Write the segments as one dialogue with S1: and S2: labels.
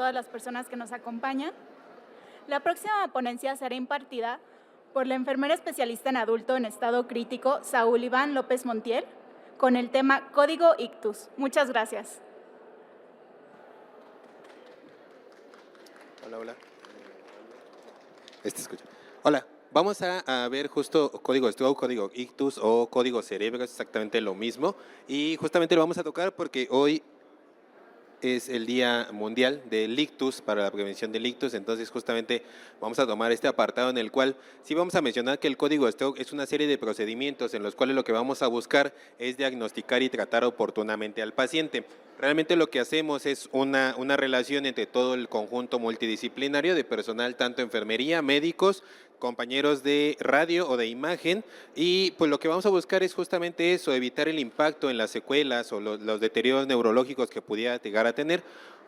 S1: todas las personas que nos acompañan. La próxima ponencia será impartida por la enfermera especialista en adulto en estado crítico, Saúl Iván López Montiel, con el tema Código Ictus. Muchas gracias.
S2: Hola, hola. Escucha. Hola, vamos a ver justo código stroke, código ictus o código cerebro, es exactamente lo mismo. Y justamente lo vamos a tocar porque hoy es el Día Mundial del Ictus, para la prevención del ictus, entonces justamente vamos a tomar este apartado en el cual sí vamos a mencionar que el código stroke es una serie de procedimientos en los cuales lo que vamos a buscar es diagnosticar y tratar oportunamente al paciente. Realmente lo que hacemos es una relación entre todo el conjunto multidisciplinario de personal, tanto enfermería, médicos, compañeros de radio o de imagen, y pues lo que vamos a buscar es justamente eso, evitar el impacto en las secuelas o los deterioros neurológicos que pudiera llegar a tener.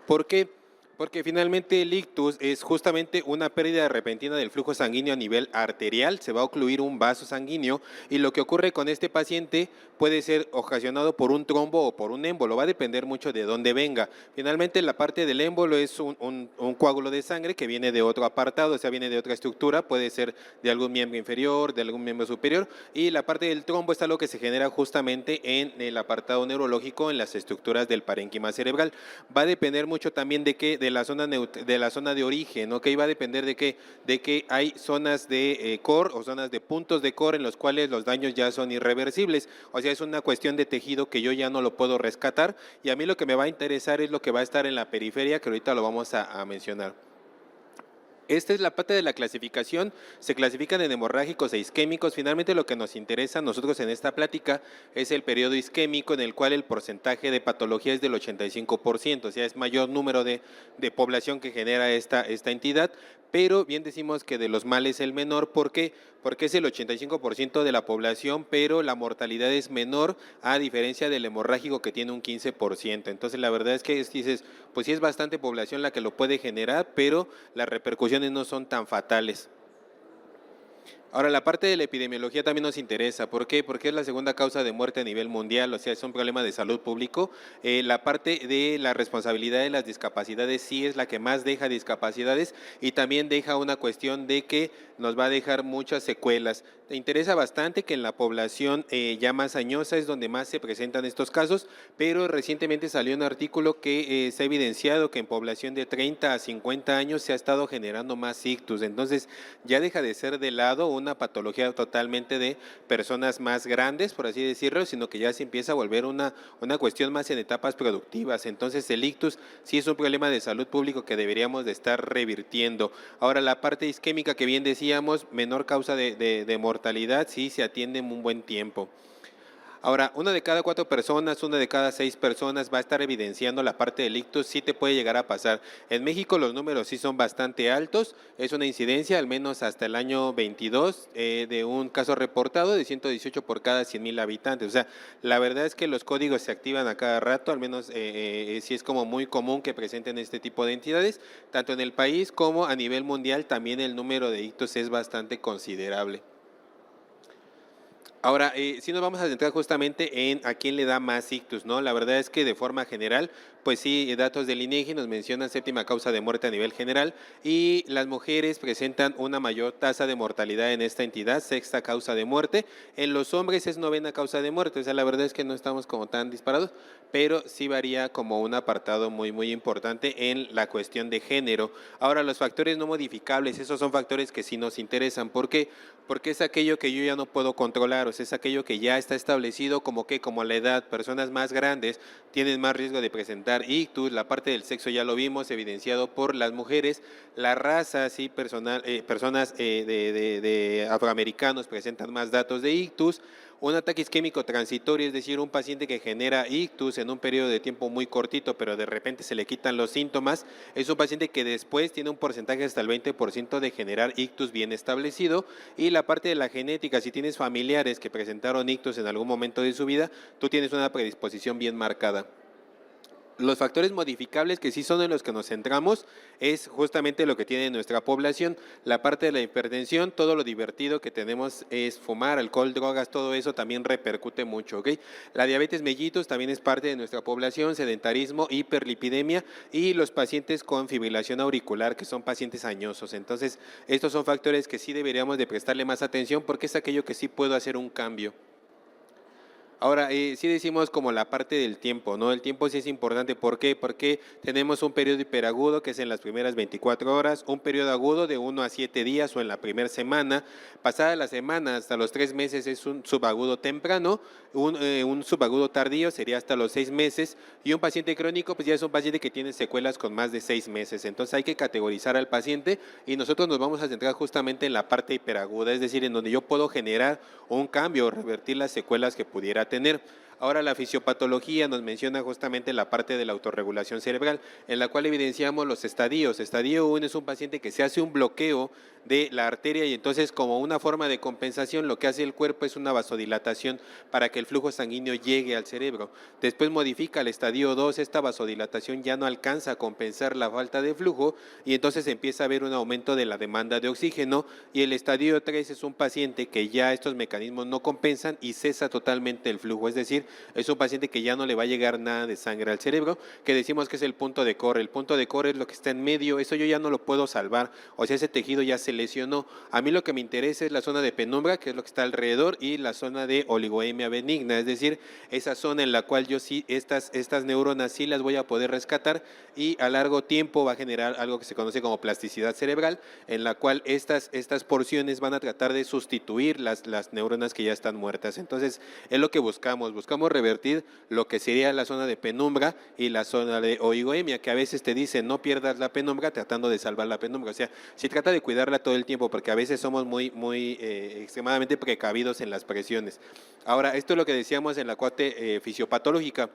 S2: ¿Por qué? Porque finalmente el ictus es justamente una pérdida repentina del flujo sanguíneo a nivel arterial, se va a ocluir un vaso sanguíneo y lo que ocurre con este paciente puede ser ocasionado por un trombo o por un émbolo, va a depender mucho de dónde venga. Finalmente la parte del émbolo es un coágulo de sangre que viene de otro apartado, o sea, viene de otra estructura, puede ser de algún miembro inferior, de algún miembro superior, y la parte del trombo es algo que se genera justamente en el apartado neurológico, en las estructuras del parénquima cerebral. Va a depender mucho también de la zona de origen, ¿ok? Va a depender de que hay zonas de core o zonas de puntos de core en los cuales los daños ya son irreversibles, o sea, es una cuestión de tejido que yo ya no lo puedo rescatar, y a mí lo que me va a interesar es lo que va a estar en la periferia, que ahorita lo vamos a mencionar. Esta es la parte de la clasificación, se clasifican en hemorrágicos e isquémicos. Finalmente lo que nos interesa a nosotros en esta plática es el periodo isquémico, en el cual el porcentaje de patología es del 85%, o sea, es mayor número de población que genera esta entidad, pero bien decimos que de los males el menor. ¿Por qué? Porque es el 85% de la población, pero la mortalidad es menor a diferencia del hemorrágico, que tiene un 15%. Entonces la verdad es que dices, pues sí es bastante población la que lo puede generar, pero las repercusiones no son tan fatales. Ahora, la parte de la epidemiología también nos interesa. ¿Por qué? Porque es la segunda causa de muerte a nivel mundial, o sea, es un problema de salud público. La parte de la responsabilidad de las discapacidades sí es la que más deja discapacidades, y también deja una cuestión de que nos va a dejar muchas secuelas. Te interesa bastante que en la población ya más añosa es donde más se presentan estos casos, pero recientemente salió un artículo que se ha evidenciado que en población de 30 a 50 años se ha estado generando más ictus. Entonces ya deja de ser de lado una patología totalmente de personas más grandes, por así decirlo, sino que ya se empieza a volver una cuestión más en etapas productivas. Entonces el ictus sí es un problema de salud público que deberíamos de estar revirtiendo. Ahora, la parte isquémica, que bien decíamos, menor causa de mortalidad, sí se atiende en un buen tiempo. Ahora, 1 de cada 4 personas, 1 de cada 6 personas va a estar evidenciando la parte del ictus, sí te puede llegar a pasar. En México los números sí son bastante altos, es una incidencia, al menos hasta el año 22, de un caso reportado de 118 por cada 100,000 habitantes. O sea, la verdad es que los códigos se activan a cada rato, al menos sí es como muy común que presenten este tipo de entidades, tanto en el país como a nivel mundial. También el número de ictus es bastante considerable. Ahora, sí nos vamos a centrar justamente en a quién le da más ictus, ¿no? La verdad es que de forma general, pues sí, datos del INEGI nos mencionan séptima causa de muerte a nivel general, y las mujeres presentan una mayor tasa de mortalidad en esta entidad, sexta causa de muerte. En los hombres es novena causa de muerte, o sea, la verdad es que no estamos como tan disparados, pero sí varía como un apartado muy, muy importante en la cuestión de género. Ahora, los factores no modificables, esos son factores que sí nos interesan. ¿Por qué? Porque es aquello que yo ya no puedo controlar, o sea, es aquello que ya está establecido, como la edad. Personas más grandes tienen más riesgo de presentar ictus, la parte del sexo ya lo vimos evidenciado por las mujeres, la raza, sí, personas de afroamericanos presentan más datos de ictus. Un ataque isquémico transitorio, es decir, un paciente que genera ictus en un periodo de tiempo muy cortito, pero de repente se le quitan los síntomas, es un paciente que después tiene un porcentaje hasta el 20% de generar ictus bien establecido. Y la parte de la genética, si tienes familiares que presentaron ictus en algún momento de su vida, tú tienes una predisposición bien marcada. Los factores modificables que sí son en los que nos centramos es justamente lo que tiene nuestra población, la parte de la hipertensión, todo lo divertido que tenemos es fumar, alcohol, drogas, todo eso también repercute mucho, ¿ok? La diabetes mellitus también es parte de nuestra población, sedentarismo, hiperlipidemia y los pacientes con fibrilación auricular, que son pacientes añosos. Entonces, estos son factores que sí deberíamos de prestarle más atención porque es aquello que sí puedo hacer un cambio. Ahora, sí decimos como la parte del tiempo, ¿no? El tiempo sí es importante. ¿Por qué? Porque tenemos un periodo hiperagudo que es en las primeras 24 horas, un periodo agudo de 1 a 7 días o en la primera semana. Pasada la semana hasta los 3 meses es un subagudo temprano, un subagudo tardío sería hasta los 6 meses y un paciente crónico pues ya es un paciente que tiene secuelas con más de 6 meses. Entonces hay que categorizar al paciente y nosotros nos vamos a centrar justamente en la parte hiperaguda, es decir, en donde yo puedo generar un cambio o revertir las secuelas que pudiera tener. Ahora la fisiopatología nos menciona justamente la parte de la autorregulación cerebral, en la cual evidenciamos los estadios. Estadio 1 es un paciente que se hace un bloqueo de la arteria y entonces como una forma de compensación lo que hace el cuerpo es una vasodilatación para que el flujo sanguíneo llegue al cerebro. Después modifica el estadio 2, esta vasodilatación ya no alcanza a compensar la falta de flujo y entonces empieza a haber un aumento de la demanda de oxígeno y el estadio 3 es un paciente que ya estos mecanismos no compensan y cesa totalmente el flujo, es decir, es un paciente que ya no le va a llegar nada de sangre al cerebro, que decimos que es el punto de corre. El punto de corre es lo que está en medio, eso yo ya no lo puedo salvar, o sea, ese tejido ya se lesionó. A mí lo que me interesa es la zona de penumbra, que es lo que está alrededor, y la zona de oligoemia benigna, es decir, esa zona en la cual yo sí, estas neuronas sí las voy a poder rescatar y a largo tiempo va a generar algo que se conoce como plasticidad cerebral, en la cual estas porciones van a tratar de sustituir las neuronas que ya están muertas. Entonces, es lo que buscamos revertir lo que sería la zona de penumbra y la zona de oligoemia, que a veces te dicen no pierdas la penumbra tratando de salvar la penumbra. O sea, se trata de cuidarla todo el tiempo porque a veces somos muy extremadamente precavidos en las presiones. Ahora, esto es lo que decíamos en la parte fisiopatológica.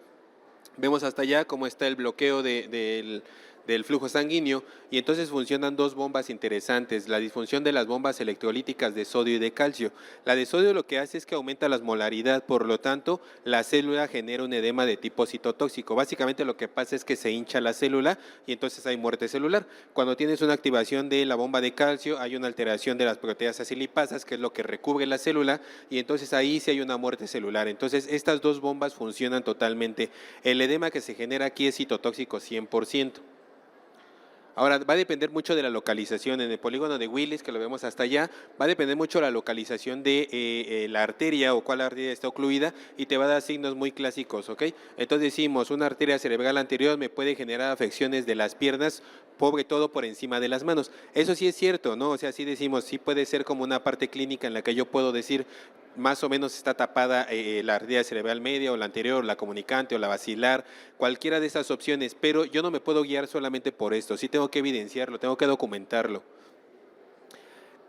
S2: Vemos hasta allá cómo está el bloqueo del flujo sanguíneo y entonces funcionan dos bombas interesantes, la disfunción de las bombas electrolíticas de sodio y de calcio. La de sodio lo que hace es que aumenta la osmolaridad, por lo tanto la célula genera un edema de tipo citotóxico. Básicamente lo que pasa es que se hincha la célula y entonces hay muerte celular. Cuando tienes una activación de la bomba de calcio hay una alteración de las proteasas y lipasas, que es lo que recubre la célula y entonces ahí sí hay una muerte celular. Entonces estas dos bombas funcionan totalmente. El edema que se genera aquí es citotóxico 100%. Ahora, va a depender mucho de la localización. En el polígono de Willis, que lo vemos hasta allá, va a depender mucho de la localización de la arteria o cuál arteria está ocluida y te va a dar signos muy clásicos, ¿ok? Entonces decimos, una arteria cerebral anterior me puede generar afecciones de las piernas, sobre todo por encima de las manos. Eso sí es cierto, ¿no? O sea, sí decimos, sí puede ser como una parte clínica en la que yo puedo decir, más o menos está tapada la arteria cerebral media o la anterior, la comunicante o la basilar, cualquiera de esas opciones, pero yo no me puedo guiar solamente por esto, sí tengo que evidenciarlo, tengo que documentarlo.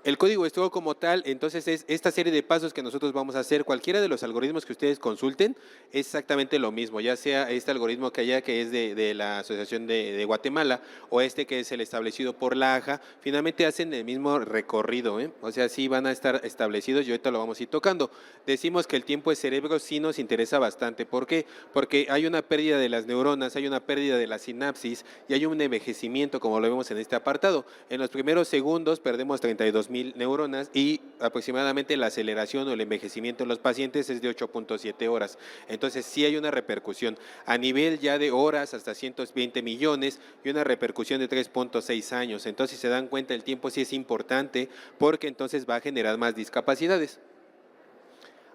S2: El código estuvo como tal, entonces es esta serie de pasos que nosotros vamos a hacer. Cualquiera de los algoritmos que ustedes consulten es exactamente lo mismo, ya sea este algoritmo que allá que es de la Asociación de Guatemala o este que es el establecido por la AJA, finalmente hacen el mismo recorrido, ¿eh? O sea, sí van a estar establecidos y ahorita lo vamos a ir tocando. Decimos que el tiempo de cerebro sí nos interesa bastante. ¿Por qué? Porque hay una pérdida de las neuronas, hay una pérdida de la sinapsis y hay un envejecimiento, como lo vemos en este apartado. En los primeros segundos perdemos 32,000 neuronas y aproximadamente la aceleración o el envejecimiento en los pacientes es de 8.7 horas. Entonces sí hay una repercusión a nivel ya de horas hasta 120 millones y una repercusión de 3.6 años. Entonces si se dan cuenta, el tiempo sí es importante porque entonces va a generar más discapacidades.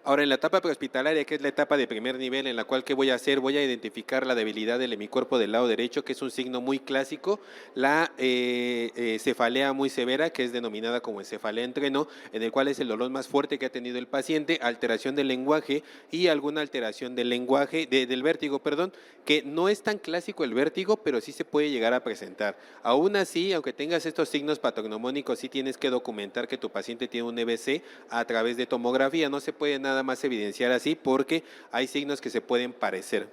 S2: Ahora, en la etapa prehospitalaria, que es la etapa de primer nivel, en la cual, ¿qué voy a hacer? Voy a identificar la debilidad del hemicuerpo del lado derecho, que es un signo muy clásico, la cefalea muy severa, que es denominada como cefalea en treno, en el cual es el dolor más fuerte que ha tenido el paciente, alteración del lenguaje y alguna alteración del lenguaje, del vértigo, perdón, que no es tan clásico el vértigo, pero sí se puede llegar a presentar. Aún así, aunque tengas estos signos patognomónicos, sí tienes que documentar que tu paciente tiene un EBC a través de tomografía, no se puede nada más evidenciar así porque hay signos que se pueden parecer.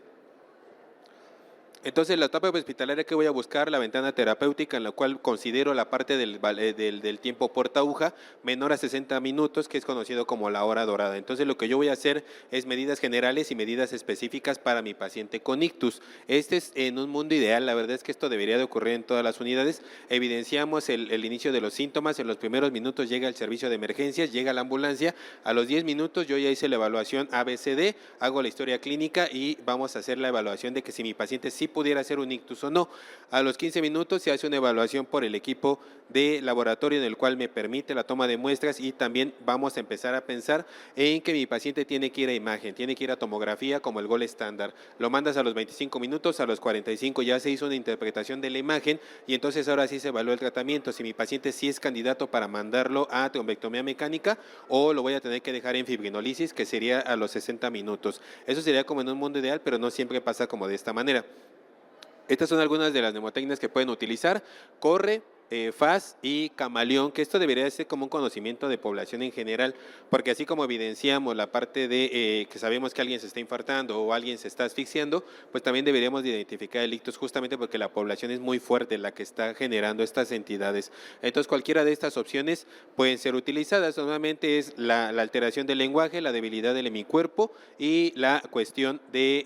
S2: Entonces, la etapa hospitalaria que voy a buscar, la ventana terapéutica, en la cual considero la parte del tiempo porta aguja menor a 60 minutos, que es conocido como la hora dorada. Entonces, lo que yo voy a hacer es medidas generales y medidas específicas para mi paciente con ictus. Este es en un mundo ideal, la verdad es que esto debería de ocurrir en todas las unidades. Evidenciamos el inicio de los síntomas, en los primeros minutos llega el servicio de emergencias, llega la ambulancia, a los 10 minutos yo ya hice la evaluación ABCD, hago la historia clínica y vamos a hacer la evaluación de que si mi paciente sí pudiera hacer un ictus o no. A los 15 minutos se hace una evaluación por el equipo de laboratorio en el cual me permite la toma de muestras y también vamos a empezar a pensar en que mi paciente tiene que ir a imagen, tiene que ir a tomografía como el gol estándar. Lo mandas a los 25 minutos, a los 45 ya se hizo una interpretación de la imagen y entonces ahora sí se evalúa el tratamiento. Si mi paciente sí es candidato para mandarlo a trombectomía mecánica o lo voy a tener que dejar en fibrinolisis, que sería a los 60 minutos. Eso sería como en un mundo ideal, pero no siempre pasa como de esta manera. Estas son algunas de las mnemotecnias que pueden utilizar. Corre, FAS y camaleón, que esto debería ser como un conocimiento de población en general, porque así como evidenciamos la parte de que sabemos que alguien se está infartando o alguien se está asfixiando, pues también deberíamos de identificar el ictus justamente porque la población es muy fuerte la que está generando estas entidades. Entonces cualquiera de estas opciones pueden ser utilizadas. Normalmente es la alteración del lenguaje, la debilidad del hemicuerpo y la cuestión de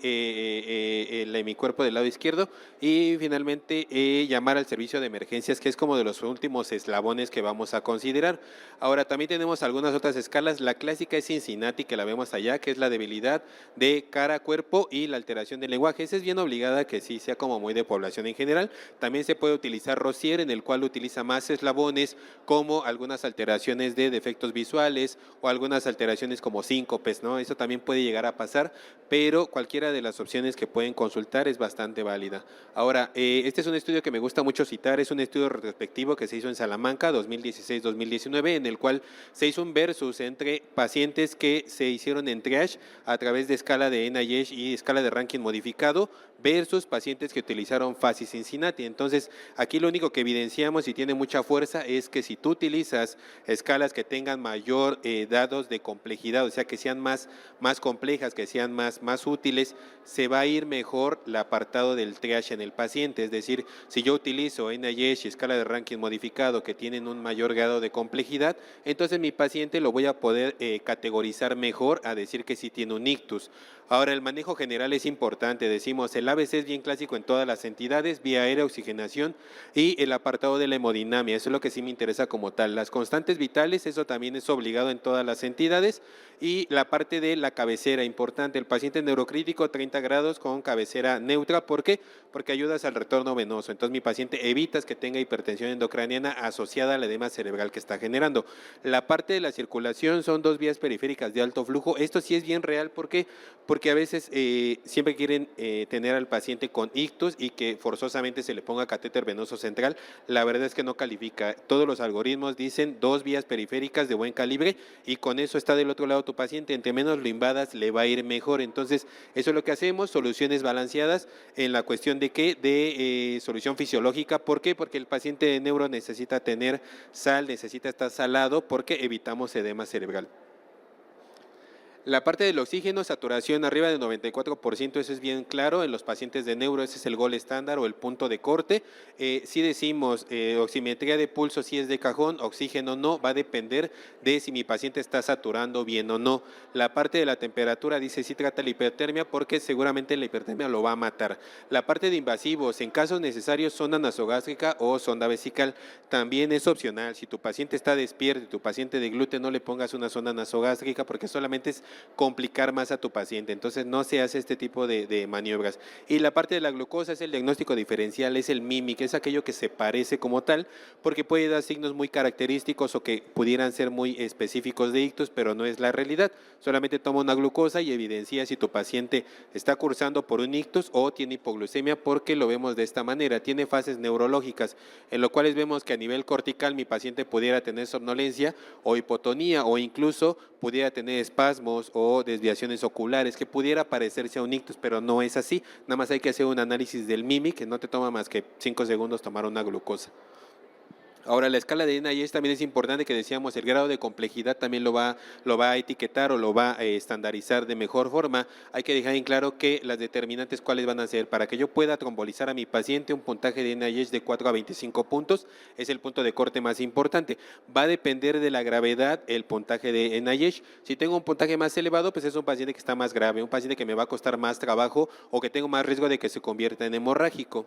S2: el hemicuerpo del lado izquierdo y finalmente llamar al servicio de emergencias, que es como de los últimos eslabones que vamos a considerar. Ahora también tenemos algunas otras escalas. La clásica es Cincinnati, que la vemos allá, que es la debilidad de cara, cuerpo y la alteración del lenguaje. Esa es bien obligada que sí sea como muy de población en general. También se puede utilizar Rosier, en el cual utiliza más eslabones, como algunas alteraciones de defectos visuales o algunas alteraciones como síncopes, ¿no? Eso también puede llegar a pasar, pero cualquiera de las opciones que pueden consultar es bastante válida. Ahora, este es un estudio que me gusta mucho citar, es un estudio retrospectivo que se hizo en Salamanca 2016-2019, en el cual se hizo un versus entre pacientes que se hicieron en triage a través de escala de NIH y escala de ranking modificado versus pacientes que utilizaron FAS y Cincinnati. Entonces, aquí lo único que evidenciamos y tiene mucha fuerza es que si tú utilizas escalas que tengan mayor dados de complejidad, o sea, que sean más complejas, que sean más útiles, se va a ir mejor el apartado del triage en el paciente. Es decir, si yo utilizo NIH y escala de ranking modificado que tienen un mayor grado de complejidad, entonces mi paciente lo voy a poder categorizar mejor a decir que sí tiene un ictus. Ahora, el manejo general es importante. Decimos, el ABC es bien clásico en todas las entidades, vía aérea, oxigenación y el apartado de la hemodinamia. Eso es lo que sí me interesa como tal. Las constantes vitales, eso también es obligado en todas las entidades. Y la parte de la cabecera, importante. El paciente neurocrítico, 30 grados con cabecera neutra. ¿Por qué? Porque ayudas al retorno venoso. Entonces, mi paciente evitas que tenga hipertensión endocraniana asociada al edema cerebral que está generando. La parte de la circulación son 2 vías periféricas de alto flujo. Esto sí es bien real. ¿Por qué? Porque a veces siempre quieren tener al paciente con ictus y que forzosamente se le ponga catéter venoso central. La verdad es que no califica. Todos los algoritmos dicen 2 vías periféricas de buen calibre y con eso está del otro lado tu paciente. Entre menos lo invadas, le va a ir mejor. Entonces, eso es lo que hacemos, soluciones balanceadas en la cuestión de qué, de solución fisiológica. ¿Por qué? Porque el paciente de neuro necesita tener sal, necesita estar salado porque evitamos edema cerebral. La parte del oxígeno, saturación arriba del 94%, eso es bien claro. En los pacientes de neuro ese es el gol estándar o el punto de corte. Si decimos oximetría de pulso si es de cajón, oxígeno no, va a depender de si mi paciente está saturando bien o no. La parte de la temperatura dice si trata la hipertermia porque seguramente la hipertermia lo va a matar. La parte de invasivos, en casos necesarios, sonda nasogástrica o sonda vesical, también es opcional. Si tu paciente está despierto y tu paciente de gluten, no le pongas una sonda nasogástrica porque solamente es complicar más a tu paciente. Entonces no se hace este tipo de maniobras. Y la parte de la glucosa es el diagnóstico diferencial, es el MIMIC, es aquello que se parece como tal, porque puede dar signos muy característicos o que pudieran ser muy específicos de ictus, pero no es la realidad. Solamente toma una glucosa y evidencia si tu paciente está cursando por un ictus o tiene hipoglucemia, porque lo vemos de esta manera. Tiene fases neurológicas, en lo cuales vemos que a nivel cortical mi paciente pudiera tener somnolencia o hipotonía o incluso pudiera tener espasmos o desviaciones oculares, que pudiera parecerse a un ictus, pero no es así. Nada más hay que hacer un análisis del MIMIC, que no te toma más que 5 segundos tomar una glucosa. Ahora, la escala de NIH también es importante, que decíamos, el grado de complejidad también lo va a etiquetar o lo va a estandarizar de mejor forma. Hay que dejar en claro que las determinantes cuáles van a ser. Para que yo pueda trombolizar a mi paciente, un puntaje de NIH de 4 a 25 puntos es el punto de corte más importante. Va a depender de la gravedad el puntaje de NIH. Si tengo un puntaje más elevado, pues es un paciente que está más grave, un paciente que me va a costar más trabajo o que tengo más riesgo de que se convierta en hemorrágico.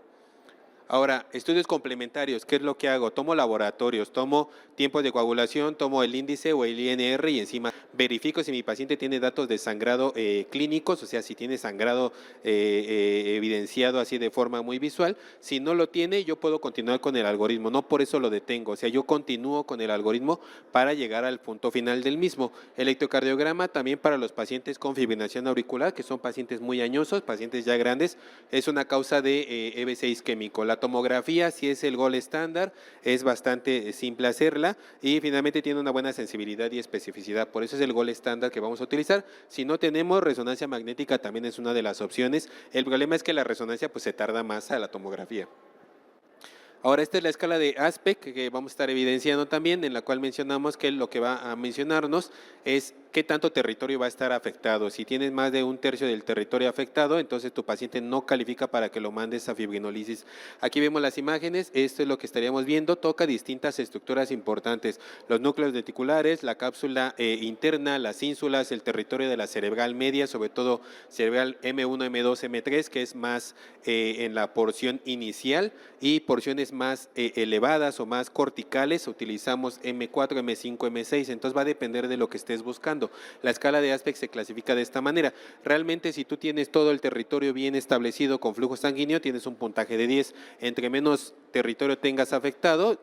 S2: Ahora, estudios complementarios, ¿qué es lo que hago? Tomo laboratorios, tomo tiempos de coagulación, tomo el índice o el INR y encima verifico si mi paciente tiene datos de sangrado clínicos, o sea, si tiene sangrado evidenciado así de forma muy visual. Si no lo tiene, yo puedo continuar con el algoritmo, no por eso lo detengo, o sea, yo continúo con el algoritmo para llegar al punto final del mismo. Electrocardiograma también para los pacientes con fibrilación auricular, que son pacientes muy añosos, pacientes ya grandes, es una causa de EBC isquémico. La tomografía, si es el gol estándar, es bastante simple hacerla y finalmente tiene una buena sensibilidad y especificidad. Por eso es el gol estándar que vamos a utilizar. Si no tenemos resonancia magnética, también es una de las opciones. El problema es que la resonancia pues se tarda más a la tomografía. Ahora, esta es la escala de ASPEC que vamos a estar evidenciando también, en la cual mencionamos que lo que va a mencionarnos es qué tanto territorio va a estar afectado. Si tienes más de un tercio del territorio afectado, entonces tu paciente no califica para que lo mandes a fibrinólisis. Aquí vemos las imágenes, esto es lo que estaríamos viendo, toca distintas estructuras importantes, los núcleos reticulares, la cápsula interna, las ínsulas, el territorio de la cerebral media, sobre todo cerebral M1, M2, M3, que es más en la porción inicial, y porciones más elevadas o más corticales, utilizamos M4, M5, M6, entonces va a depender de lo que estés buscando. La escala de ASPEC se clasifica de esta manera. Realmente, si tú tienes todo el territorio bien establecido con flujo sanguíneo, tienes un puntaje de 10. Entre menos territorio tengas afectado,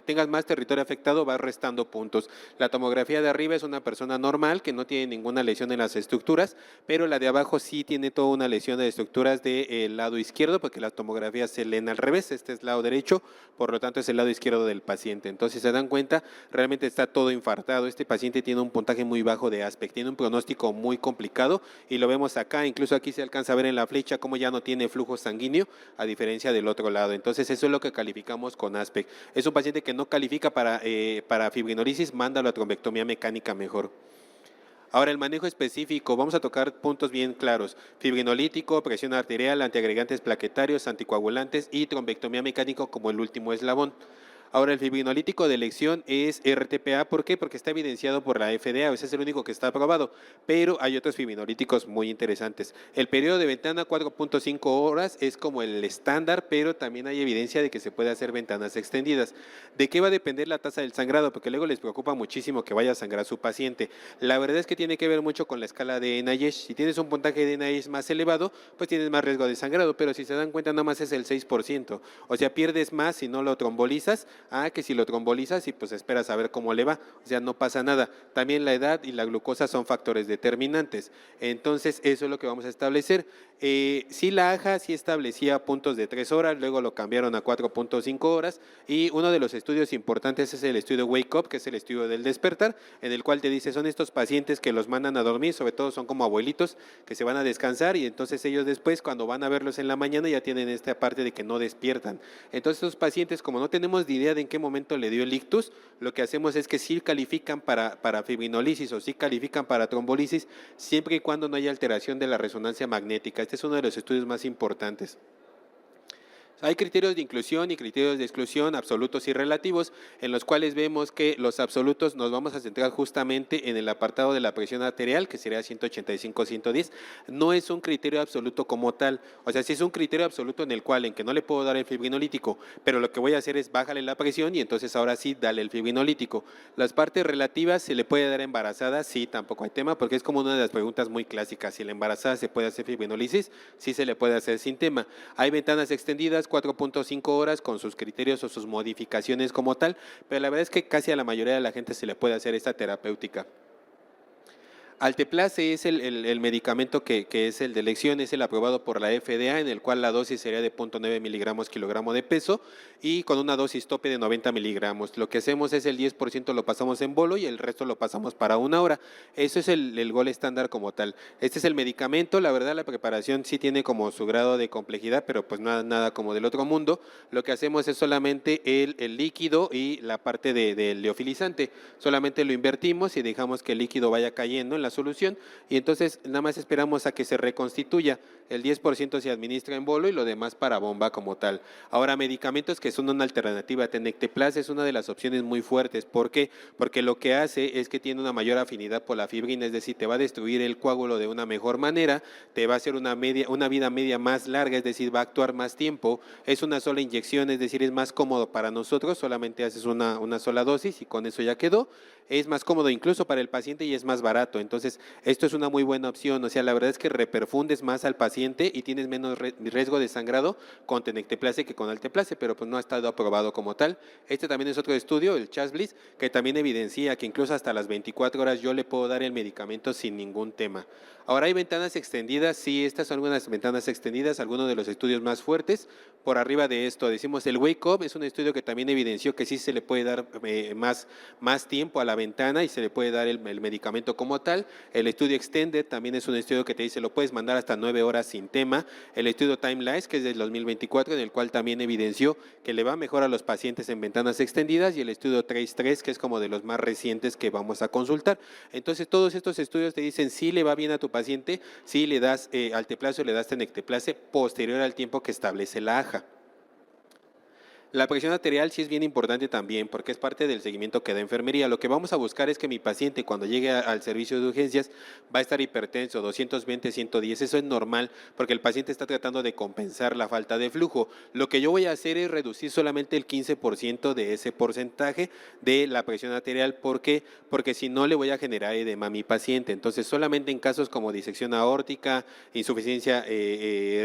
S2: tengas más territorio afectado, vas restando puntos. La tomografía de arriba es una persona normal que no tiene ninguna lesión en las estructuras, pero la de abajo sí tiene toda una lesión de estructuras del lado izquierdo, porque las tomografías se leen al revés, este es el lado derecho, por lo tanto es el lado izquierdo del paciente. Entonces, se dan cuenta, realmente está todo infartado. Este paciente tiene un puntaje muy bajo de ASPEC, tiene un pronóstico muy complicado y lo vemos acá, incluso aquí se alcanza a ver en la flecha cómo ya no tiene flujo sanguíneo, a diferencia del otro lado. Entonces, eso es lo que calificamos con ASPEC. Es un paciente que no califica para fibrinolisis, mándalo a trombectomía mecánica mejor. Ahora, el manejo específico, vamos a tocar puntos bien claros: fibrinolítico, presión arterial, antiagregantes plaquetarios, anticoagulantes y trombectomía mecánica como el último eslabón. Ahora, el fibrinolítico de elección es RTPA. ¿Por qué? Porque está evidenciado por la FDA, ese es el único que está aprobado, pero hay otros fibrinolíticos muy interesantes. El periodo de ventana 4.5 horas es como el estándar, pero también hay evidencia de que se puede hacer ventanas extendidas. ¿De qué va a depender la tasa del sangrado? Porque luego les preocupa muchísimo que vaya a sangrar su paciente. La verdad es que tiene que ver mucho con la escala de NIH. Si tienes un puntaje de NIH más elevado, pues tienes más riesgo de sangrado, pero si se dan cuenta, nada más es el 6%. O sea, pierdes más si no lo trombolizas, que si lo trombolizas y pues esperas a ver cómo le va, o sea, no pasa nada. También la edad y la glucosa son factores determinantes. Entonces, eso es lo que vamos a establecer. Sí, la AJA sí establecía puntos de 3 horas, luego lo cambiaron a 4.5 horas, y uno de los estudios importantes es el estudio Wake Up, que es el estudio del despertar, en el cual te dice, son estos pacientes que los mandan a dormir, sobre todo son como abuelitos que se van a descansar, y entonces ellos después, cuando van a verlos en la mañana, ya tienen esta parte de que no despiertan. Entonces, estos pacientes, como no tenemos ni idea de en qué momento le dio el ictus, lo que hacemos es que sí califican para fibrinolisis o sí califican para trombolisis, siempre y cuando no haya alteración de la resonancia magnética. Este es uno de los estudios más importantes. Hay criterios de inclusión y criterios de exclusión absolutos y relativos, en los cuales vemos que los absolutos nos vamos a centrar justamente en el apartado de la presión arterial, que sería 185-110. No es un criterio absoluto como tal, o sea, sí es un criterio absoluto en el cual, en que no le puedo dar el fibrinolítico, pero lo que voy a hacer es bájale la presión y entonces ahora sí dale el fibrinolítico. Las partes relativas, ¿se le puede dar embarazada? Sí, tampoco hay tema, porque es como una de las preguntas muy clásicas: si la embarazada se puede hacer fibrinolisis, sí se le puede hacer sin tema. Hay ventanas extendidas, 4.5 horas con sus criterios o sus modificaciones como tal, pero la verdad es que casi a la mayoría de la gente se le puede hacer esta terapéutica. Alteplase es el medicamento que es el de elección, es el aprobado por la FDA, en el cual la dosis sería de 0.9 miligramos kilogramo de peso y con una dosis tope de 90 miligramos. Lo que hacemos es el 10% lo pasamos en bolo y el resto lo pasamos para 1 hora. Eso es el gol estándar como tal. Este es el medicamento, la verdad la preparación sí tiene como su grado de complejidad, pero pues nada como del otro mundo. Lo que hacemos es solamente el líquido y la parte del leofilizante. Solamente lo invertimos y dejamos que el líquido vaya cayendo en la solución y entonces nada más esperamos a que se reconstituya. El 10% se administra en bolo y lo demás para bomba como tal. Ahora, medicamentos que son una alternativa, Tenecteplase es una de las opciones muy fuertes. ¿Por qué? Porque lo que hace es que tiene una mayor afinidad por la fibrina, es decir, te va a destruir el coágulo de una mejor manera, te va a hacer una vida media más larga, es decir, va a actuar más tiempo, es una sola inyección, es decir, es más cómodo para nosotros, solamente haces una sola dosis y con eso ya quedó. Es más cómodo incluso para el paciente y es más barato. Entonces, esto es una muy buena opción. O sea, la verdad es que reperfundes más al paciente y tienes menos riesgo de sangrado con Tenecteplase que con Alteplase, pero pues no ha estado aprobado como tal. Este también es otro estudio, el CHASBLIS, que también evidencia que incluso hasta las 24 horas yo le puedo dar el medicamento sin ningún tema. Ahora hay ventanas extendidas, sí, estas son algunas ventanas extendidas, algunos de los estudios más fuertes. Por arriba de esto decimos el Wake Up, es un estudio que también evidenció que sí se le puede dar más tiempo a la ventana y se le puede dar el medicamento como tal. El estudio Extended también es un estudio que te dice lo puedes mandar hasta 9 horas sin tema. El estudio Timelines, que es del 2024, en el cual también evidenció que le va mejor a los pacientes en ventanas extendidas, y el estudio Trace 3, que es como de los más recientes que vamos a consultar. Entonces, todos estos estudios te dicen si le va bien a tu paciente, si le das Alteplase o le das Tenecteplase posterior al tiempo que establece la AJA. La presión arterial sí es bien importante también porque es parte del seguimiento que da enfermería. Lo que vamos a buscar es que mi paciente cuando llegue al servicio de urgencias va a estar hipertenso, 220, 110, eso es normal porque el paciente está tratando de compensar la falta de flujo. Lo que yo voy a hacer es reducir solamente el 15% de ese porcentaje de la presión arterial. ¿Por qué? Porque si no le voy a generar edema a mi paciente. Entonces solamente en casos como disección aórtica, insuficiencia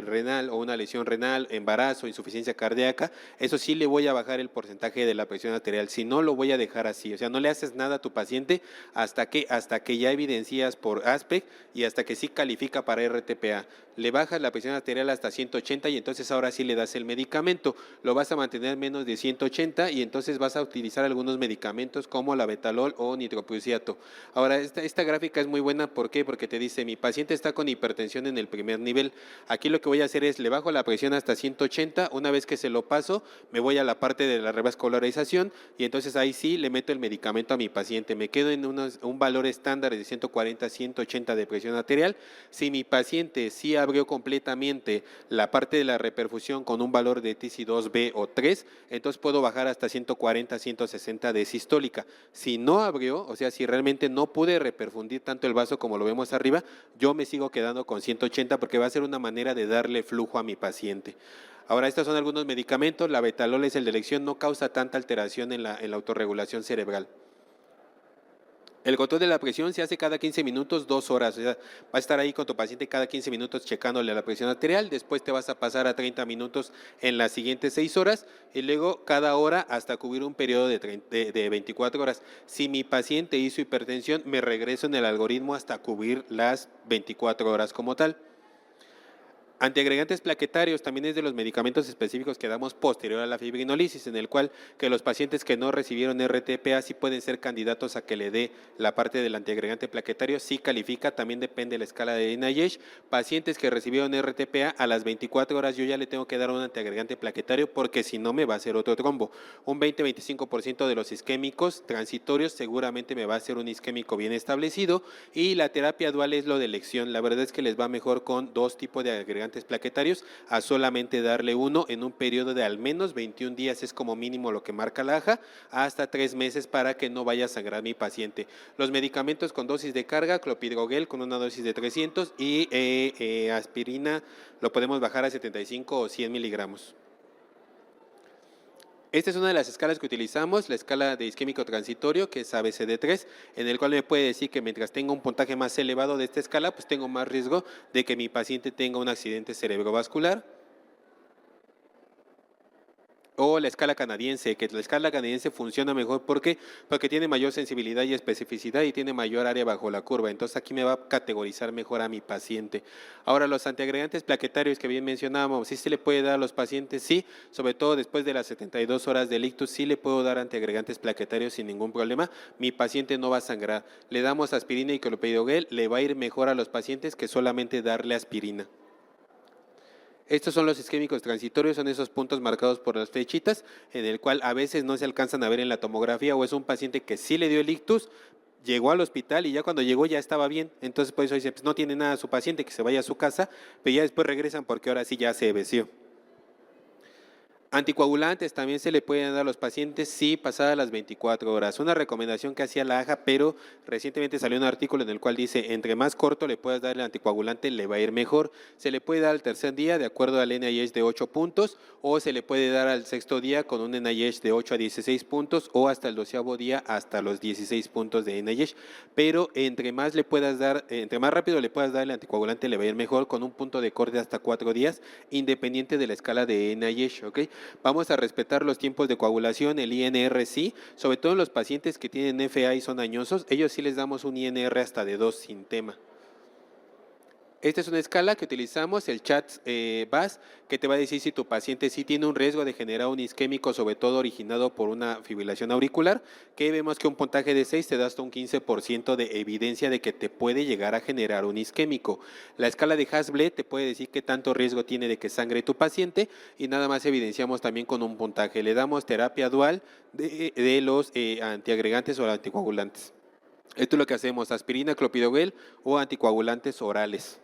S2: renal o una lesión renal, embarazo, insuficiencia cardíaca, eso sí le voy a bajar el porcentaje de la presión arterial, si no lo voy a dejar así. O sea, no le haces nada a tu paciente hasta que ya evidencias por ASPEC y hasta que sí califica para RTPA. Le bajas la presión arterial hasta 180 y entonces ahora sí le das el medicamento. Lo vas a mantener menos de 180 y entonces vas a utilizar algunos medicamentos como la betalol o nitroprusiato. Ahora, esta gráfica es muy buena, ¿por qué? Porque te dice, mi paciente está con hipertensión en el primer nivel. Aquí lo que voy a hacer es, le bajo la presión hasta 180, una vez que se lo paso, me voy a la parte de la revascularización y entonces ahí sí le meto el medicamento a mi paciente. Me quedo en un valor estándar de 140, 180 de presión arterial. Si mi paciente sí abrió completamente la parte de la reperfusión con un valor de TC2B o 3, entonces puedo bajar hasta 140, 160 de sistólica. Si no abrió, o sea, si realmente no pude reperfundir tanto el vaso como lo vemos arriba, yo me sigo quedando con 180 porque va a ser una manera de darle flujo a mi paciente. Ahora, estos son algunos medicamentos. La betalol es el de elección, no causa tanta alteración en la autorregulación cerebral. El control de la presión se hace cada 15 minutos, 2 horas. O sea, va a estar ahí con tu paciente cada 15 minutos checándole la presión arterial. Después te vas a pasar a 30 minutos en las siguientes 6 horas y luego cada hora hasta cubrir un periodo de 24 horas. Si mi paciente hizo hipertensión, me regreso en el algoritmo hasta cubrir las 24 horas como tal. Antiagregantes plaquetarios también es de los medicamentos específicos que damos posterior a la fibrinólisis, en el cual que los pacientes que no recibieron RTPA sí pueden ser candidatos a que le dé la parte del antiagregante plaquetario, sí califica, también depende de la escala de NIH. Pacientes que recibieron RTPA a las 24 horas yo ya le tengo que dar un antiagregante plaquetario porque si no me va a hacer otro trombo. Un 20-25% de los isquémicos transitorios seguramente me va a hacer un isquémico bien establecido y la terapia dual es lo de elección. La verdad es que les va mejor con 2 tipos de agregantes plaquetarios a solamente darle uno en un periodo de al menos 21 días, es como mínimo lo que marca la AJA, hasta 3 meses para que no vaya a sangrar mi paciente. Los medicamentos con dosis de carga, clopidogrel con una dosis de 300 y aspirina lo podemos bajar a 75 o 100 miligramos. Esta es una de las escalas que utilizamos, la escala de isquémico transitorio, que es ABCD3, en el cual me puede decir que mientras tenga un puntaje más elevado de esta escala, pues tengo más riesgo de que mi paciente tenga un accidente cerebrovascular o la escala canadiense, que la escala canadiense funciona mejor porque tiene mayor sensibilidad y especificidad y tiene mayor área bajo la curva. Entonces aquí me va a categorizar mejor a mi paciente. Ahora, los antiagregantes plaquetarios que bien mencionábamos, ¿sí se le puede dar a los pacientes? Sí, sobre todo después de las 72 horas del ictus, sí le puedo dar antiagregantes plaquetarios sin ningún problema. Mi paciente no va a sangrar. Le damos aspirina y clopidogrel, le va a ir mejor a los pacientes que solamente darle aspirina. Estos son los isquémicos transitorios, son esos puntos marcados por las flechitas, en el cual a veces no se alcanzan a ver en la tomografía, o es un paciente que sí le dio el ictus, llegó al hospital y ya cuando llegó ya estaba bien. Entonces por eso dice, pues no tiene nada su paciente, que se vaya a su casa, pero ya después regresan porque ahora sí ya se veció. Anticoagulantes también se le pueden dar a los pacientes, sí, pasadas las 24 horas. Una recomendación que hacía la AJA, pero recientemente salió un artículo en el cual dice, entre más corto le puedas dar el anticoagulante, le va a ir mejor. Se le puede dar al tercer día de acuerdo al NIH de 8 puntos, o se le puede dar al sexto día con un NIH de 8 a 16 puntos, o hasta el 12º día hasta los 16 puntos de NIH. Pero entre más le puedas dar, entre más rápido le puedas dar el anticoagulante, le va a ir mejor, con un punto de corte hasta 4 días, independiente de la escala de NIH, ¿ok? Vamos a respetar los tiempos de coagulación, el INR sí, sobre todo en los pacientes que tienen FA y son añosos, ellos sí les damos un INR hasta de 2 sin tema. Esta es una escala que utilizamos, el CHATS-VAS, que te va a decir si tu paciente sí tiene un riesgo de generar un isquémico, sobre todo originado por una fibrilación auricular, que vemos que un puntaje de 6 te da hasta un 15% de evidencia de que te puede llegar a generar un isquémico. La escala de Hasbled te puede decir qué tanto riesgo tiene de que sangre tu paciente, y nada más evidenciamos también con un puntaje. Le damos terapia dual de los antiagregantes o anticoagulantes. Esto es lo que hacemos, aspirina, clopidogrel o anticoagulantes orales.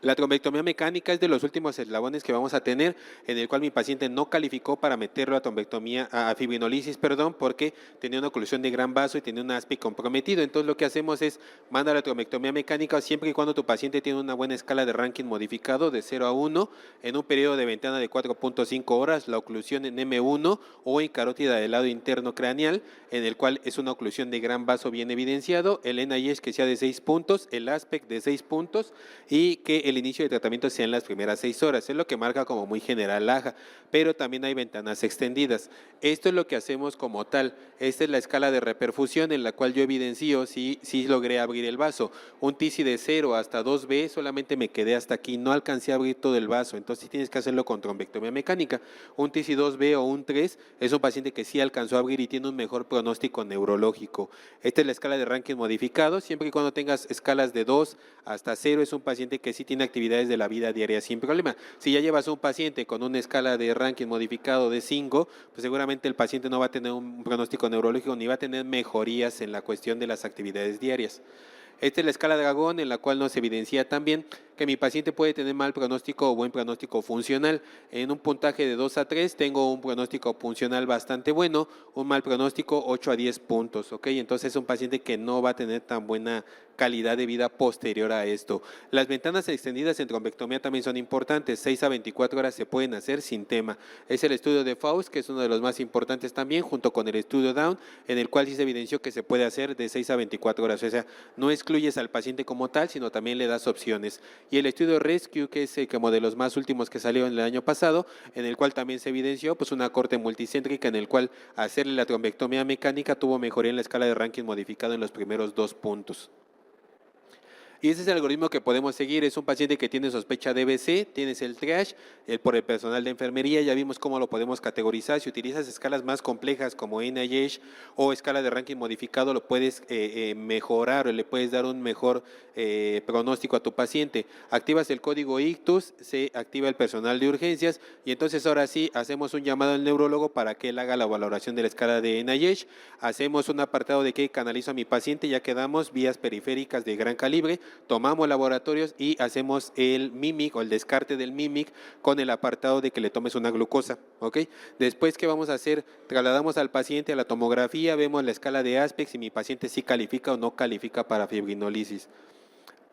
S2: La trombectomía mecánica es de los últimos eslabones que vamos a tener, en el cual mi paciente no calificó para meterlo a trombectomía, a fibrinolisis, porque tenía una oclusión de gran vaso y tenía un ASPIC comprometido. Entonces lo que hacemos es mandar la trombectomía mecánica siempre y cuando tu paciente tiene una buena escala de Rankin modificado de 0 a 1, en un periodo de ventana de 4.5 horas, la oclusión en M1 o en carótida del lado interno craneal, en el cual es una oclusión de gran vaso bien evidenciado, el NIH que sea de 6 puntos, el ASPEC de 6 puntos y que el inicio de tratamiento sea en las primeras 6 horas. Es lo que marca como muy general la AJA, pero también hay ventanas extendidas. Esto es lo que hacemos como tal. Esta es la escala de reperfusión en la cual yo evidencio si logré abrir el vaso. Un TISI de 0 hasta 2B, solamente me quedé hasta aquí, no alcancé a abrir todo el vaso, entonces sí tienes que hacerlo con trombectomía mecánica. Un TISI 2B o un 3 es un paciente que sí alcanzó a abrir y tiene un mejor pronóstico neurológico. Esta es la escala de Rankin modificado, siempre y cuando tengas escalas de 2 hasta 0 es un paciente que sí tiene actividades de la vida diaria sin problema. Si ya llevas un paciente con una escala de Rankin modificado de 5, pues seguramente el paciente no va a tener un pronóstico neurológico ni va a tener mejorías en la cuestión de las actividades diarias. Esta es la escala de Dragón, en la cual nos evidencia también que mi paciente puede tener mal pronóstico o buen pronóstico funcional. En un puntaje de 2 a 3 tengo un pronóstico funcional bastante bueno, un mal pronóstico 8 a 10 puntos, ¿ok? Entonces es un paciente que no va a tener tan buena calidad de vida posterior a esto. Las ventanas extendidas en trombectomía también son importantes, 6 a 24 horas se pueden hacer sin tema. Es el estudio de Faust, que es uno de los más importantes también, junto con el estudio Down, en el cual sí se evidenció que se puede hacer de 6 a 24 horas, o sea, no excluyes al paciente como tal, sino también le das opciones. Y el estudio Rescue, que es como de los más últimos que salió en el año pasado, en el cual también se evidenció pues una corte multicéntrica en el cual hacerle la trombectomía mecánica tuvo mejoría en la escala de Rankin modificado en los primeros 2 puntos. Y ese es el algoritmo que podemos seguir. Es un paciente que tiene sospecha de BC, tienes el triage por el personal de enfermería, ya vimos cómo lo podemos categorizar. Si utilizas escalas más complejas como NIH o escala de Rankin modificado, lo puedes mejorar o le puedes dar un mejor pronóstico a tu paciente. Activas el código ictus, se activa el personal de urgencias y entonces ahora sí hacemos un llamado al neurólogo para que él haga la valoración de la escala de NIH. Hacemos un apartado de qué canalizo a mi paciente, ya quedamos vías periféricas de gran calibre. Tomamos laboratorios y hacemos el MIMIC o el descarte del MIMIC con el apartado de que le tomes una glucosa, ¿ok? Después, ¿qué vamos a hacer? Trasladamos al paciente a la tomografía, vemos la escala de ASPEC, si mi paciente sí califica o no califica para fibrinolisis.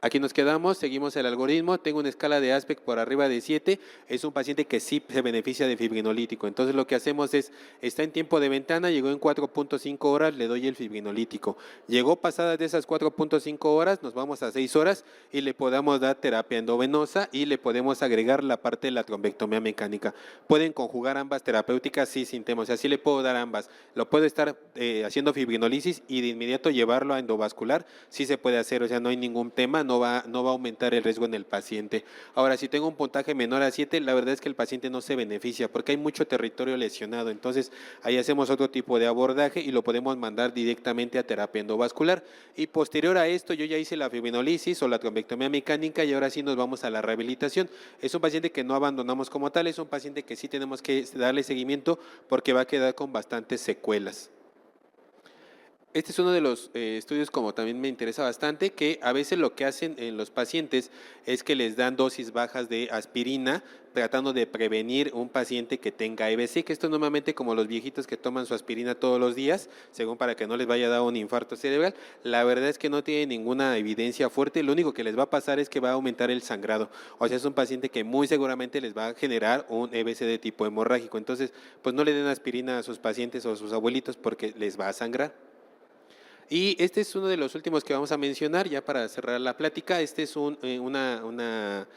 S2: Aquí nos quedamos, seguimos el algoritmo, tengo una escala de Aspect por arriba de 7, es un paciente que sí se beneficia de fibrinolítico. Entonces lo que hacemos es, está en tiempo de ventana, llegó en 4.5 horas, le doy el fibrinolítico. Llegó pasadas de esas 4.5 horas, nos vamos a 6 horas y le podemos dar terapia endovenosa y le podemos agregar la parte de la trombectomía mecánica. Pueden conjugar ambas terapéuticas, sí, sin tema, o sea, sí le puedo dar ambas. Lo puedo estar haciendo fibrinolisis y de inmediato llevarlo a endovascular, sí se puede hacer, o sea, no hay ningún tema, no va a aumentar el riesgo en el paciente. Ahora, si tengo un puntaje menor a 7, la verdad es que el paciente no se beneficia porque hay mucho territorio lesionado, entonces ahí hacemos otro tipo de abordaje y lo podemos mandar directamente a terapia endovascular. Y posterior a esto, yo ya hice la fibrinolisis o la trombectomía mecánica y ahora sí nos vamos a la rehabilitación. Es un paciente que no abandonamos como tal, es un paciente que sí tenemos que darle seguimiento porque va a quedar con bastantes secuelas. Este es uno de los estudios como también me interesa bastante, que a veces lo que hacen en los pacientes es que les dan dosis bajas de aspirina tratando de prevenir un paciente que tenga EBC, que esto normalmente como los viejitos que toman su aspirina todos los días, según para que no les vaya a dar un infarto cerebral. La verdad es que no tiene ninguna evidencia fuerte, lo único que les va a pasar es que va a aumentar el sangrado. O sea, es un paciente que muy seguramente les va a generar un EBC de tipo hemorrágico. Entonces, pues no le den aspirina a sus pacientes o a sus abuelitos porque les va a sangrar. Y este es uno de los últimos que vamos a mencionar ya para cerrar la plática. Este es una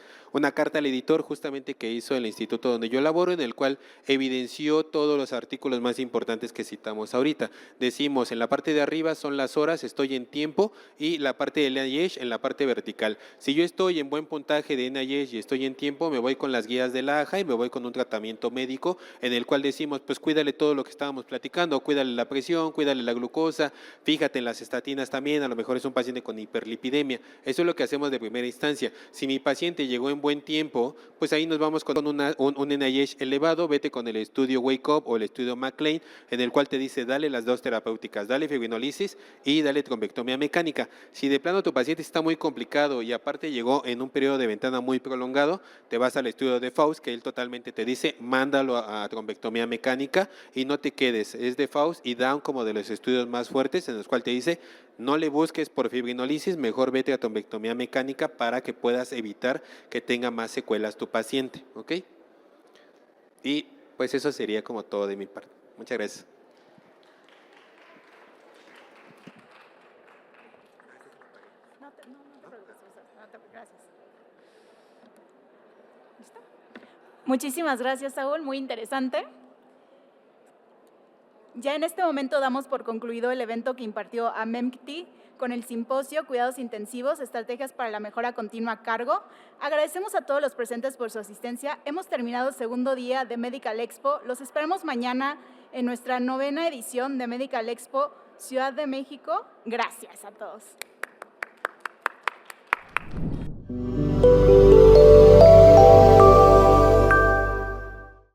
S2: carta al editor justamente que hizo el instituto donde yo laboro, en el cual evidenció todos los artículos más importantes que citamos ahorita. Decimos, en la parte de arriba son las horas, estoy en tiempo, y la parte del NIH en la parte vertical. Si yo estoy en buen puntaje de NIH y estoy en tiempo, me voy con las guías de la AJA y me voy con un tratamiento médico en el cual decimos, pues cuídale todo lo que estábamos platicando, cuídale la presión, cuídale la glucosa, fíjate en las estatinas también, a lo mejor es un paciente con hiperlipidemia. Eso es lo que hacemos de primera instancia. Si mi paciente llegó en buen tiempo, pues ahí nos vamos con un NIH elevado, vete con el estudio Wake Up o el estudio McLean, en el cual te dice, dale las dos terapéuticas, dale fibrinolisis y dale trombectomía mecánica. Si de plano tu paciente está muy complicado y aparte llegó en un periodo de ventana muy prolongado, te vas al estudio de Faust, que él totalmente te dice, mándalo a trombectomía mecánica y no te quedes, es de Faust y Down como de los estudios más fuertes, en los cuales te dice, no le busques por fibrinolisis, mejor vete a trombectomía mecánica para que puedas evitar que tenga más secuelas tu paciente, ¿ok? Y pues eso sería como todo de mi parte. Muchas gracias.
S1: Gracias. ¿Listo? Muchísimas gracias, Saúl, muy interesante. Ya en este momento damos por concluido el evento que impartió AMEMCTI con el simposio Cuidados Intensivos, Estrategias para la Mejora Continua a Cargo. Agradecemos a todos los presentes por su asistencia. Hemos terminado el segundo día de Medical Expo. Los esperamos mañana en nuestra 9ª edición de Medical Expo Ciudad de México. Gracias a todos.